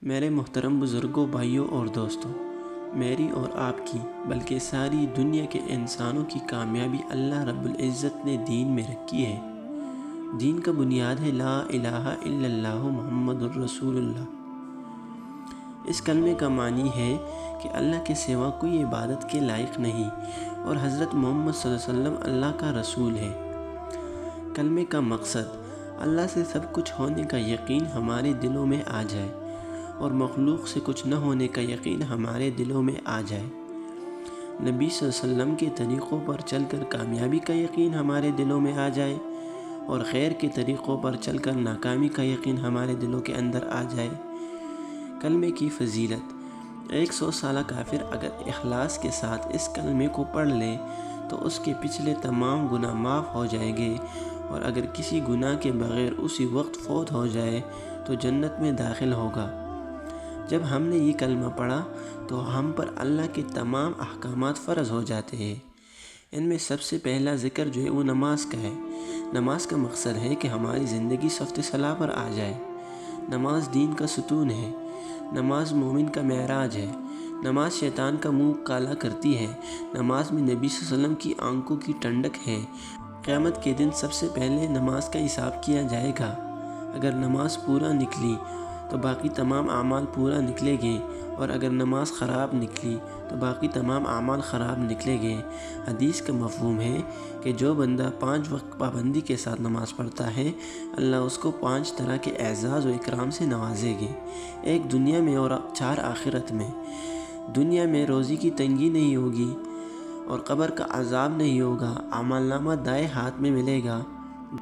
میرے محترم بزرگوں، بھائیوں اور دوستوں، میری اور آپ کی بلکہ ساری دنیا کے انسانوں کی کامیابی اللہ رب العزت نے دین میں رکھی ہے۔ دین کا بنیاد ہے لا الہ الا اللہ محمد الرسول اللہ۔ اس کلمے کا معنی ہے کہ اللہ کے سوا کوئی عبادت کے لائق نہیں اور حضرت محمد صلی اللہ علیہ وسلم اللہ کا رسول ہے۔ کلمے کا مقصد اللہ سے سب کچھ ہونے کا یقین ہمارے دلوں میں آ جائے اور مخلوق سے کچھ نہ ہونے کا یقین ہمارے دلوں میں آ جائے۔ نبی صلی اللہ علیہ وسلم کے طریقوں پر چل کر کامیابی کا یقین ہمارے دلوں میں آ جائے اور خیر کے طریقوں پر چل کر ناکامی کا یقین ہمارے دلوں کے اندر آ جائے۔ کلمے کی فضیلت: 100 سالہ کافر اگر اخلاص کے ساتھ اس کلمے کو پڑھ لے تو اس کے پچھلے تمام گناہ معاف ہو جائیں گے، اور اگر کسی گناہ کے بغیر اسی وقت فوت ہو جائے تو جنت میں داخل ہوگا۔ جب ہم نے یہ کلمہ پڑھا تو ہم پر اللہ کے تمام احکامات فرض ہو جاتے ہیں۔ ان میں سب سے پہلا ذکر جو ہے وہ نماز کا ہے۔ نماز کا مقصد ہے کہ ہماری زندگی صفت صلاح پر آ جائے۔ نماز دین کا ستون ہے۔ نماز مومن کا معراج ہے۔ نماز شیطان کا منہ کالا کرتی ہے۔ نماز میں نبی صلی اللہ علیہ وسلم کی آنکھوں کی ٹھنڈک ہے۔ قیامت کے دن سب سے پہلے نماز کا حساب کیا جائے گا۔ اگر نماز پورا نکلی تو باقی تمام اعمال پورا نکلے گے، اور اگر نماز خراب نکلی تو باقی تمام اعمال خراب نکلے گے۔ حدیث کا مفہوم ہے کہ جو بندہ 5 وقت پابندی کے ساتھ نماز پڑھتا ہے، اللہ اس کو 5 طرح کے اعزاز و اکرام سے نوازے گے، ایک دنیا میں اور 4 آخرت میں۔ دنیا میں روزی کی تنگی نہیں ہوگی اور قبر کا عذاب نہیں ہوگا۔ اعمال نامہ دائیں ہاتھ میں ملے گا،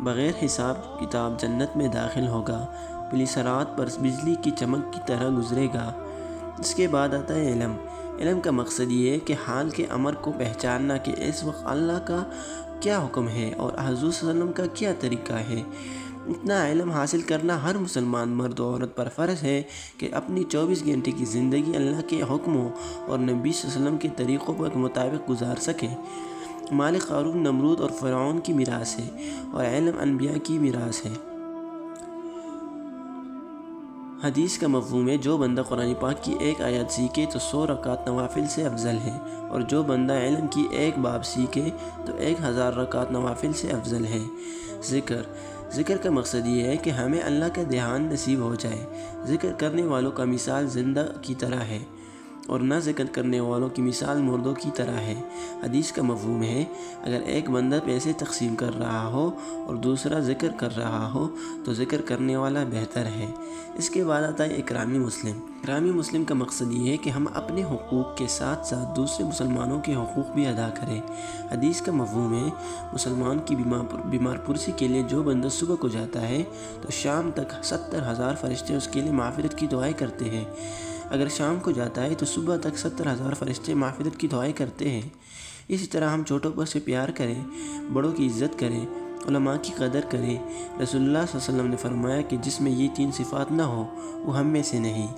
بغیر حساب کتاب جنت میں داخل ہوگا، پلی صراط پر بجلی کی چمک کی طرح گزرے گا۔ اس کے بعد آتا ہے علم۔ علم کا مقصد یہ ہے کہ حال کے امر کو پہچاننا کہ اس وقت اللہ کا کیا حکم ہے اور حضور صلی اللہ علیہ وسلم کا کیا طریقہ ہے۔ اتنا علم حاصل کرنا ہر مسلمان مرد و عورت پر فرض ہے کہ اپنی 24 گھنٹے کی زندگی اللہ کے حکموں اور نبی صلی اللہ علیہ وسلم کے طریقوں کے مطابق گزار سکے۔ مال قارون نمرود اور فرعون کی میراث ہے اور علم انبیاء کی میراث ہے۔ حدیث کا مفہوم ہے جو بندہ قرآن پاک کی 1 آیت سیکھے تو 100 رکعت نوافل سے افضل ہے، اور جو بندہ علم کی 1 باب سیکھے تو 1000 رکعت نوافل سے افضل ہے۔ ذکر کا مقصد یہ ہے کہ ہمیں اللہ کا دھیان نصیب ہو جائے۔ ذکر کرنے والوں کا مثال زندہ کی طرح ہے اور نہ ذکر کرنے والوں کی مثال مردوں کی طرح ہے۔ حدیث کا مفہوم ہے اگر ایک بندہ پیسے تقسیم کر رہا ہو اور دوسرا ذکر کر رہا ہو تو ذکر کرنے والا بہتر ہے۔ اس کے بعد آتا ہے اکرامی مسلم۔ اکرامی مسلم کا مقصد یہ ہے کہ ہم اپنے حقوق کے ساتھ ساتھ دوسرے مسلمانوں کے حقوق بھی ادا کریں۔ حدیث کا مفہوم ہے مسلمان کی بیمار پرسی کے لیے جو بندہ صبح کو جاتا ہے تو شام تک 70,000 فرشتے اس کے لیے معافرت کی دعائیں کرتے ہیں۔ اگر شام کو جاتا ہے تو صبح تک 70,000 فرشتے معافرت کی دعائیں کرتے ہیں۔ اسی طرح ہم چھوٹوں پر سے پیار کریں، بڑوں کی عزت کریں، علماء کی قدر کریں۔ رسول اللہ صلی اللہ علیہ وسلم نے فرمایا کہ جس میں یہ 3 صفات نہ ہو وہ ہم میں سے نہیں۔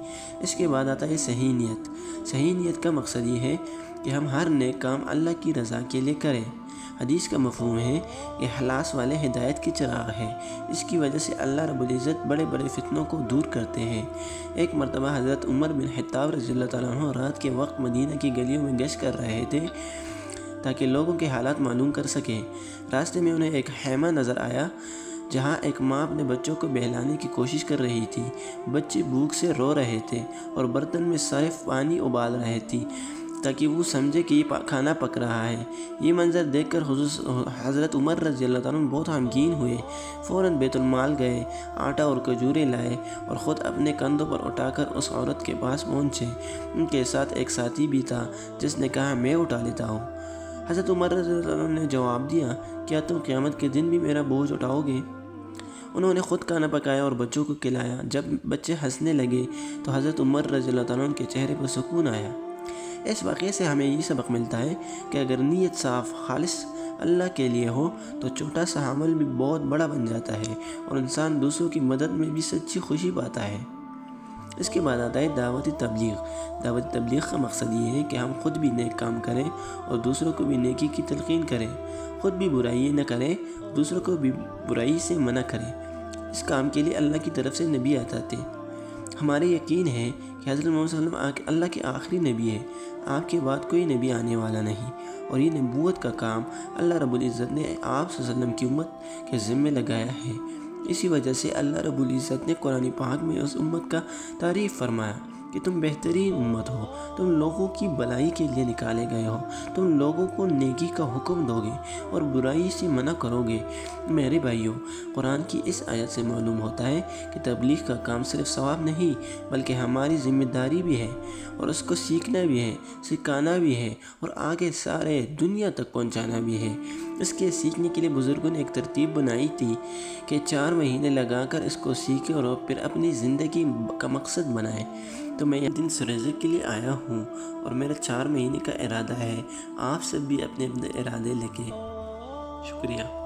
اس کے بعد آتا ہے صحیح نیت۔ صحیح نیت کا مقصد یہ ہے کہ ہم ہر نیک کام اللہ کی رضا کے لیے کریں۔ حدیث کا مفہوم ہے کہ اخلاص والے ہدایت کے چراغ ہے، اس کی وجہ سے اللہ رب العزت بڑے بڑے فتنوں کو دور کرتے ہیں۔ ایک مرتبہ حضرت عمر بن خطاب رضی اللہ تعالیٰ عنہ رات کے وقت مدینہ کی گلیوں میں گشت کر رہے تھے تاکہ لوگوں کے حالات معلوم کر سکیں۔ راستے میں انہیں ایک خیمہ نظر آیا جہاں ایک ماں اپنے بچوں کو بہلانے کی کوشش کر رہی تھی۔ بچے بھوک سے رو رہے تھے اور برتن میں صرف پانی ابال رہے تھی تاکہ وہ سمجھے کہ یہ کھانا پک رہا ہے۔ یہ منظر دیکھ کر حضرت عمر رضی اللہ تعالیٰ عنہ بہت غمگین ہوئے۔ فوراً بیت المال گئے، آٹا اور کھجوریں لائے اور خود اپنے کندھوں پر اٹھا کر اس عورت کے پاس پہنچے۔ ان کے ساتھ ایک ساتھی بھی تھا جس نے کہا میں اٹھا لیتا ہوں۔ حضرت عمر رضی اللہ عنہ نے جواب دیا کیا تم قیامت کے دن بھی میرا بوجھ اٹھاؤ گے؟ انہوں نے خود کھانا پکایا اور بچوں کو کھلایا۔ جب بچے ہنسنے لگے تو حضرت عمر رضی اللہ تعالیٰ عنہ کے چہرے پر سکون آیا۔ اس واقعے سے ہمیں یہ سبق ملتا ہے کہ اگر نیت صاف خالص اللہ کے لیے ہو تو چھوٹا سا عمل بھی بہت بڑا بن جاتا ہے اور انسان دوسروں کی مدد میں بھی سچی خوشی پاتا ہے۔ اس کے بعد آتا ہے دعوت تبلیغ۔ دعوت تبلیغ کا مقصد یہ ہے کہ ہم خود بھی نیک کام کریں اور دوسروں کو بھی نیکی کی تلقین کریں، خود بھی برائی نہ کریں، دوسروں کو بھی برائی سے منع کریں۔ اس کام کے لیے اللہ کی طرف سے نبی آتے تھے۔ ہمارے یقین ہے کہ حضرت محمد صلی اللہ علیہ وسلم اللہ کے آخری نبی ہے، آپ کے بعد کوئی نبی آنے والا نہیں، اور یہ نبوت کا کام اللہ رب العزت نے آپ صلی اللہ علیہ وسلم کی امت کے ذمے لگایا ہے۔ اسی وجہ سے اللہ رب العزت نے قرآن پاک میں اس امت کا تعریف فرمایا کہ تم بہترین امت ہو، تم لوگوں کی بھلائی کے لیے نکالے گئے ہو، تم لوگوں کو نیکی کا حکم دو گے اور برائی سے منع کرو گے۔ میرے بھائیوں، قرآن کی اس آیت سے معلوم ہوتا ہے کہ تبلیغ کا کام صرف ثواب نہیں بلکہ ہماری ذمہ داری بھی ہے، اور اس کو سیکھنا بھی ہے، سکھانا بھی ہے، اور آگے سارے دنیا تک پہنچانا بھی ہے۔ اس کے سیکھنے کے لیے بزرگوں نے ایک ترتیب بنائی تھی کہ 4 مہینے لگا کر اس کو سیکھیں اور پھر اپنی زندگی کا مقصد بنائیں۔ تو میں یہ دن سرزق کے لیے آیا ہوں اور میرا 4 مہینے کا ارادہ ہے، آپ سب بھی اپنے اپنے ارادے لے کے۔ شکریہ۔